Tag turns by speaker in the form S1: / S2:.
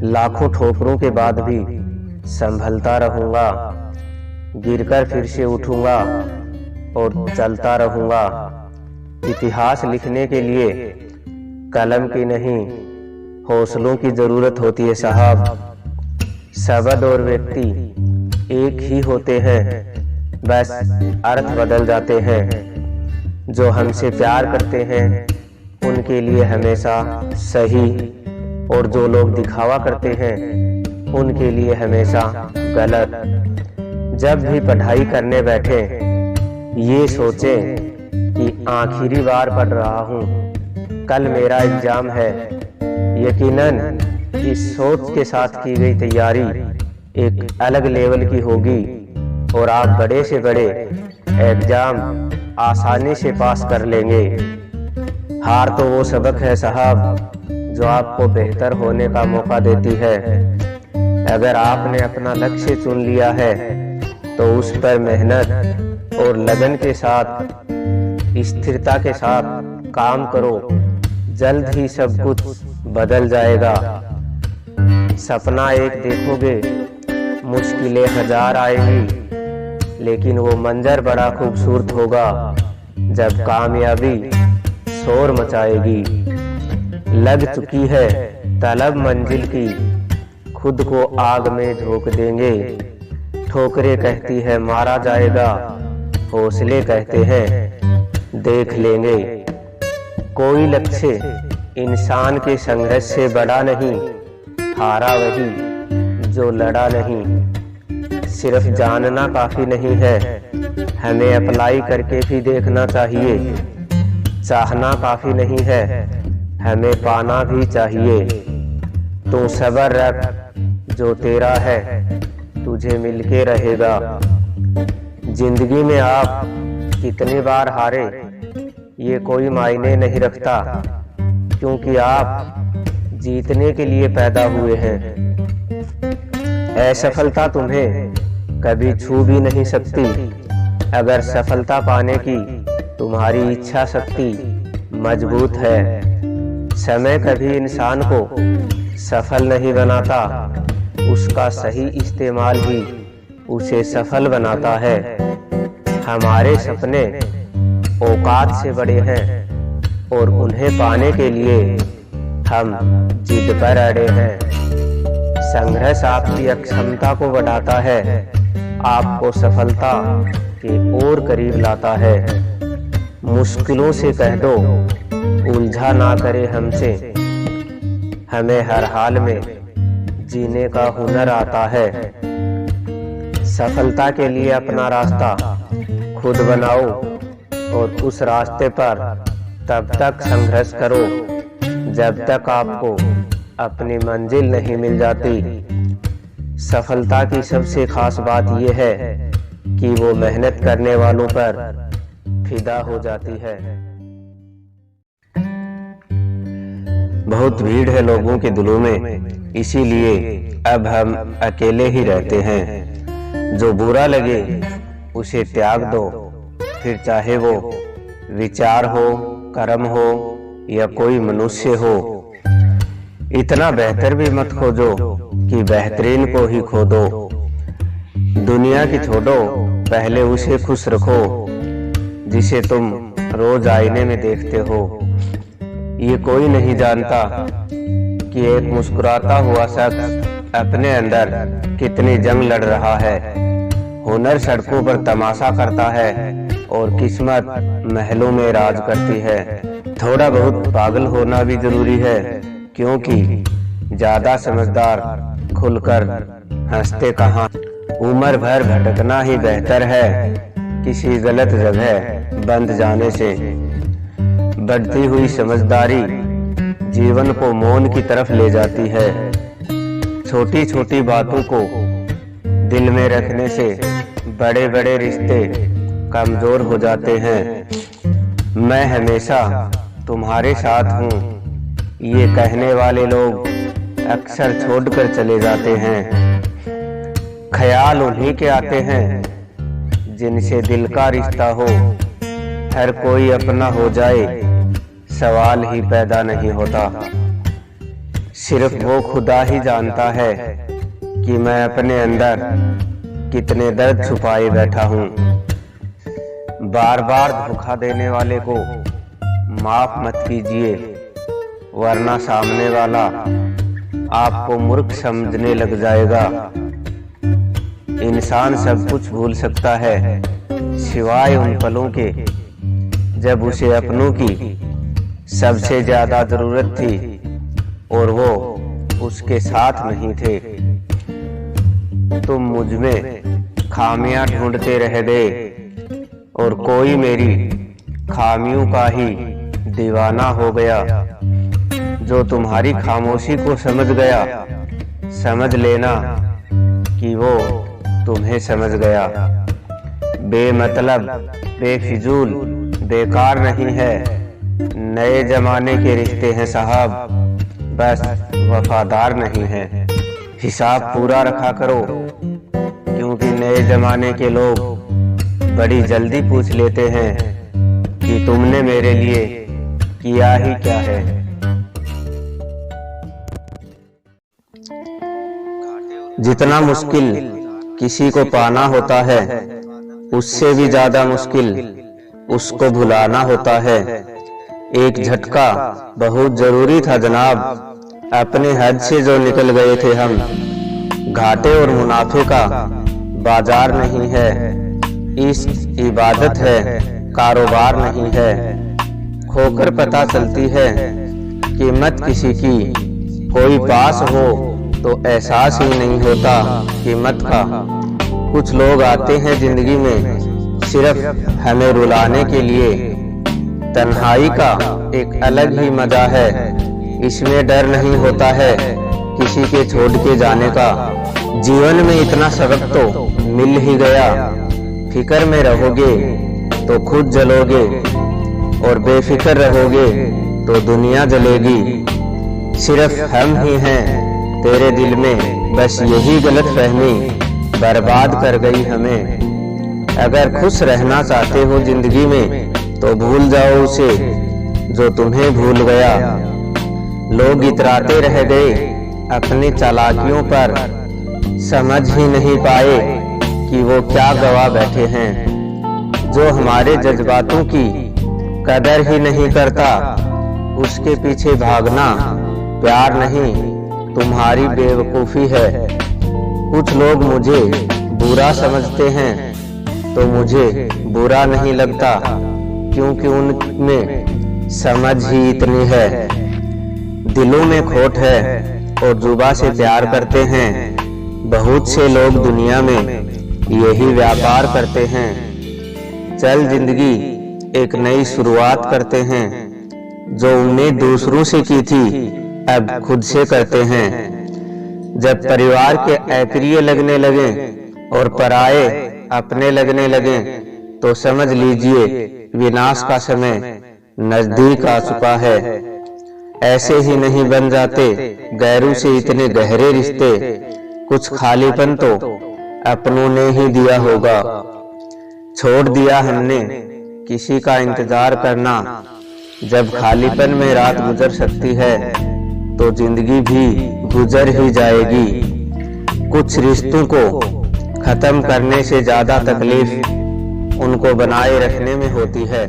S1: लाखों ठोकरों के बाद भी संभलता रहूंगा, गिरकर फिर से उठूंगा और चलता रहूंगा। इतिहास लिखने के लिए कलम की नहीं, हौसलों की जरूरत होती है साहब। शब्द और व्यक्ति एक ही होते हैं, बस अर्थ बदल जाते हैं। जो हमसे प्यार करते हैं उनके लिए हमेशा सही, और जो लोग दिखावा करते हैं उनके लिए हमेशा गलत। जब भी पढ़ाई करने बैठे ये सोचें कि आखिरी बार पढ़ रहा हूँ, कल मेरा एग्जाम है। यकीनन इस सोच के साथ की गई तैयारी एक अलग लेवल की होगी और आप बड़े से बड़े एग्जाम आसानी से पास कर लेंगे। हार तो वो सबक है साहब जो आपको बेहतर होने का मौका देती है। अगर आपने अपना लक्ष्य चुन लिया है तो उस पर मेहनत और लगन के साथ, स्थिरता के साथ काम करो। जल्द ही सब कुछ बदल जाएगा। सपना एक देखोगे, मुश्किलें हजार आएंगी, लेकिन वो मंजर बड़ा खूबसूरत होगा जब कामयाबी शोर मचाएगी। लग चुकी है तलब मंजिल की, खुद को आग में झोंक देंगे। ठोकरें कहती है मारा जाएगा, हौसले कहते हैं देख लेंगे। कोई लक्ष्य इंसान के संघर्ष से बड़ा नहीं, हारा वही जो लड़ा नहीं। सिर्फ जानना काफी नहीं है, हमें अप्लाई करके भी देखना चाहिए। चाहना काफी नहीं है, हमें पाना भी चाहिए। तू सब्र रख, जो तेरा है तुझे मिलके रहेगा। जिंदगी में आप कितनी बार हारे ये कोई मायने नहीं रखता, क्योंकि आप जीतने के लिए पैदा हुए हैं। असफलता तुम्हें कभी छू भी नहीं सकती अगर सफलता पाने की तुम्हारी इच्छा शक्ति मजबूत है। समय कभी इंसान को सफल नहीं बनाता, उसका सही इस्तेमाल ही उसे सफल बनाता है। हमारे सपने औकात से बड़े हैं और उन्हें पाने के लिए हम जिद पर अड़े हैं। संघर्ष आपकी अक्षमता को बढ़ाता है, आपको सफलता के और करीब लाता है। मुश्किलों से कह दो उलझा ना करे हमसे, हमें हर हाल में जीने का हुनर आता है। सफलता के लिए अपना रास्ता खुद बनाओ और उस रास्ते पर तब तक संघर्ष करो जब तक आपको अपनी मंजिल नहीं मिल जाती। सफलता की सबसे खास बात यह है कि वो मेहनत करने वालों पर फिदा हो जाती है। बहुत भीड़ है लोगों के दिलों में, इसीलिए अब हम अकेले ही रहते हैं। जो बुरा लगे उसे त्याग दो, फिर चाहे वो विचार हो, कर्म हो या कोई मनुष्य हो। इतना बेहतर भी मत खोजो कि बेहतरीन को ही खो दो। दुनिया की छोड़ो, पहले उसे खुश रखो जिसे तुम रोज आईने में देखते हो। ये कोई नहीं जानता कि एक मुस्कुराता हुआ शख्स अपने अंदर कितनी जंग लड़ रहा है। हुनर सड़कों पर तमाशा करता है और किस्मत महलों में राज करती है। थोड़ा बहुत पागल होना भी जरूरी है, क्योंकि ज्यादा समझदार खुलकर हंसते कहाँ। उम्र भर भटकना ही बेहतर है किसी गलत जगह बंद जाने से। बढ़ती हुई समझदारी जीवन को मौन की तरफ ले जाती है। छोटी छोटी बातों को दिल में रखने से बड़े बड़े रिश्ते कमजोर हो जाते हैं। मैं हमेशा तुम्हारे साथ हूँ, ये कहने वाले लोग अक्सर छोड़कर चले जाते हैं। ख्याल उन्हीं के आते हैं जिनसे दिल का रिश्ता हो। हर कोई अपना हो जाए, सवाल ही पैदा नहीं होता। सिर्फ वो खुदा ही जानता है कि मैं अपने अंदर कितने दर्द छुपाए बैठा हूँ। बार बार धोखा देने वाले को माफ मत कीजिए, वरना सामने वाला आपको मूर्ख समझने लग जाएगा। इंसान सब कुछ भूल सकता है सिवाय उन पलों के जब उसे अपनों की सबसे ज्यादा जरूरत थी और वो उसके साथ नहीं थे। तुम मुझ में खामियां ढूंढते रह गए और कोई मेरी खामियों का ही दीवाना हो गया। जो तुम्हारी खामोशी को समझ गया, समझ लेना कि वो तुम्हें समझ गया। बेमतलब, बेफिजूल, बेकार नहीं है, नए जमाने के रिश्ते हैं साहब, बस वफादार नहीं है। हिसाब पूरा रखा करो, क्योंकि नए जमाने के लोग बड़ी जल्दी पूछ लेते हैं कि तुमने मेरे लिए किया ही क्या है। जितना मुश्किल किसी को पाना होता है, उससे भी ज्यादा मुश्किल उसको भुलाना होता है। एक झटका बहुत जरूरी था जनाब, अपने हद से जो निकल गए थे हम। घाटे और मुनाफे का बाजार नहीं है, इश्क इबादत है, कारोबार नहीं है। खोकर पता चलती है कीमत किसी की, कोई पास हो तो एहसास ही नहीं होता कीमत का। कुछ लोग आते हैं जिंदगी में सिर्फ हमें रुलाने के लिए। तन्हाई का एक अलग ही मजा है, इसमें डर नहीं होता है किसी के छोड़ के जाने का। जीवन में इतना सबक तो मिल ही गया, फिक्र में रहोगे तो खुद जलोगे और बेफिक्र रहोगे तो दुनिया जलेगी। सिर्फ हम ही हैं तेरे दिल में, बस यही गलतफहमी बर्बाद कर गई हमें। अगर खुश रहना चाहते हो जिंदगी में तो भूल जाओ उसे जो तुम्हें भूल गया। लोग इतराते रह गए अपनी चालाकियों पर, समझ ही नहीं पाए कि वो क्या गवा बैठे हैं। जो हमारे जज्बातों की कदर ही नहीं करता, उसके पीछे भागना प्यार नहीं, तुम्हारी बेवकूफी है। कुछ लोग मुझे बुरा समझते हैं तो मुझे बुरा नहीं लगता, क्योंकि उनमें समझ ही इतनी है। दिलों में खोट है और जुबां से प्यार करते हैं। बहुत से लोग दुनिया में यही व्यापार करते हैं। चल जिंदगी एक नई शुरुआत करते हैं, जो उम्मीद दूसरों से की थी अब खुद से करते हैं। जब परिवार के अप्रिय लगने लगे और पराये अपने लगने लगे तो समझ लीजिए विनाश का समय नजदीक आ चुका है। ऐसे ही नहीं बन जाते गैरों से इतने गहरे रिश्ते, कुछ खालीपन तो अपनों ने ही दिया होगा। छोड़ दिया हमने किसी का इंतजार करना, जब खालीपन में रात गुजर सकती है तो जिंदगी भी गुजर ही जाएगी। कुछ रिश्तों को खत्म करने से ज्यादा तकलीफ उनको बनाए रखने में होती है।